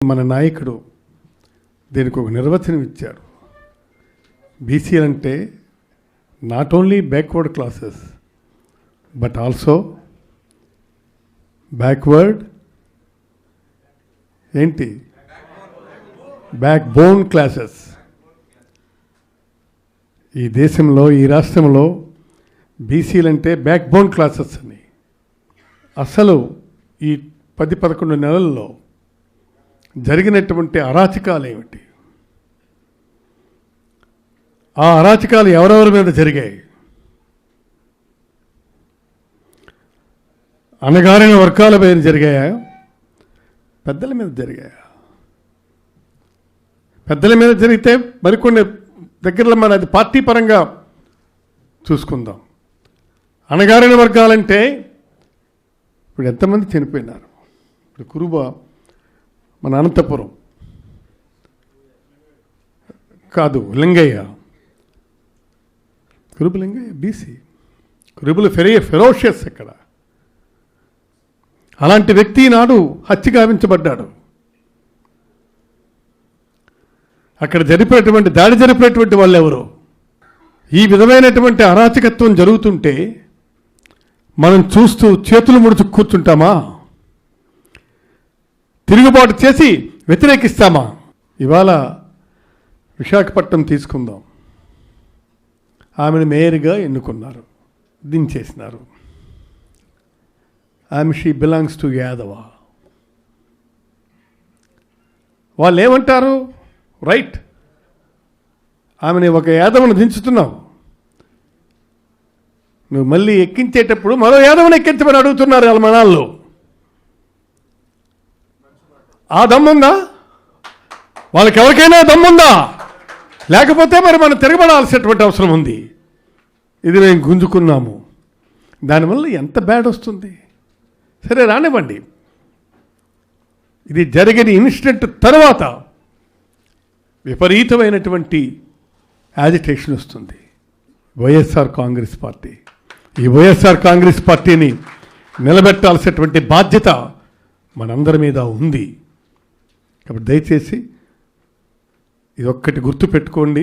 మన నాయకుడు దీనికి ఒక నిర్వచనం ఇచ్చాడు. బీసీలు అంటే not only backward classes but also backward ఏంటి బ్యాక్ బోన్ క్లాసెస్. ఈ దేశంలో ఈ రాష్ట్రంలో బీసీలు అంటే బ్యాక్ బోన్ క్లాసెస్ అని. అసలు ఈ 10-11 నెలల్లో జరిగినటువంటి అరాచకాలు ఏమిటి, ఆ అరాచకాలు ఎవరెవరి మీద జరిగాయి? అణగారిన వర్గాల మీద జరిగాయా, పెద్దల మీద జరిగాయా? పెద్దల మీద జరిగితే మరికొన్ని దగ్గరలో మన అది పార్టీ పరంగా చూసుకుందాం. అణగారిన వర్గాలంటే ఇప్పుడు ఎంతమంది చనిపోయినారు? ఇప్పుడు కురుబ మన అనంతపురం కాదు, లింగయ్య, కురుబు లింగయ్య బీసీ, కురుబులు ఫెరోషియస్ అక్కడ. అలాంటి వ్యక్తి నాడు హత్య గావించబడ్డాడు. అక్కడ దాడి జరిపేటువంటి వాళ్ళు ఎవరు? ఈ విధమైనటువంటి అరాచకత్వం జరుగుతుంటే మనం చూస్తూ చేతులు ముడుచు కూర్చుంటామా? తిరుగుబాటు చేసి వ్యతిరేకిస్తామా? ఇవాళ విశాఖపట్నం తీసుకుందాం. ఆమెను మేయర్గా ఎన్నుకున్నారు, దించేసినారు. She belongs to Yadava. వాళ్ళు ఏమంటారు? రైట్, ఆమెని ఒక యాదవను దించుతున్నావు, నువ్వు మళ్ళీ ఎక్కించేటప్పుడు మరో యాదవని ఎక్కించమని అడుగుతున్నారు వాళ్ళ మనాల్లో. ఆ దమ్ముందా? వాళ్ళకి ఎవరికైనా దమ్ముందా? లేకపోతే మరి మనం తిరగబడాల్సినటువంటి అవసరం ఉంది. ఇది మేము గుంజుకున్నాము, దానివల్ల ఎంత బ్యాడ్ వస్తుంది? సరే రానివ్వండి. ఇది జరిగిన ఇన్సిడెంట్ తర్వాత విపరీతమైనటువంటి యాజిటేషన్ వస్తుంది. వైఎస్ఆర్ కాంగ్రెస్ పార్టీ, ఈ వైఎస్ఆర్ కాంగ్రెస్ పార్టీని నిలబెట్టాల్సినటువంటి బాధ్యత మనందరి మీద ఉంది. కాబట్టి దయచేసి ఇదొక్కటి గుర్తుపెట్టుకోండి.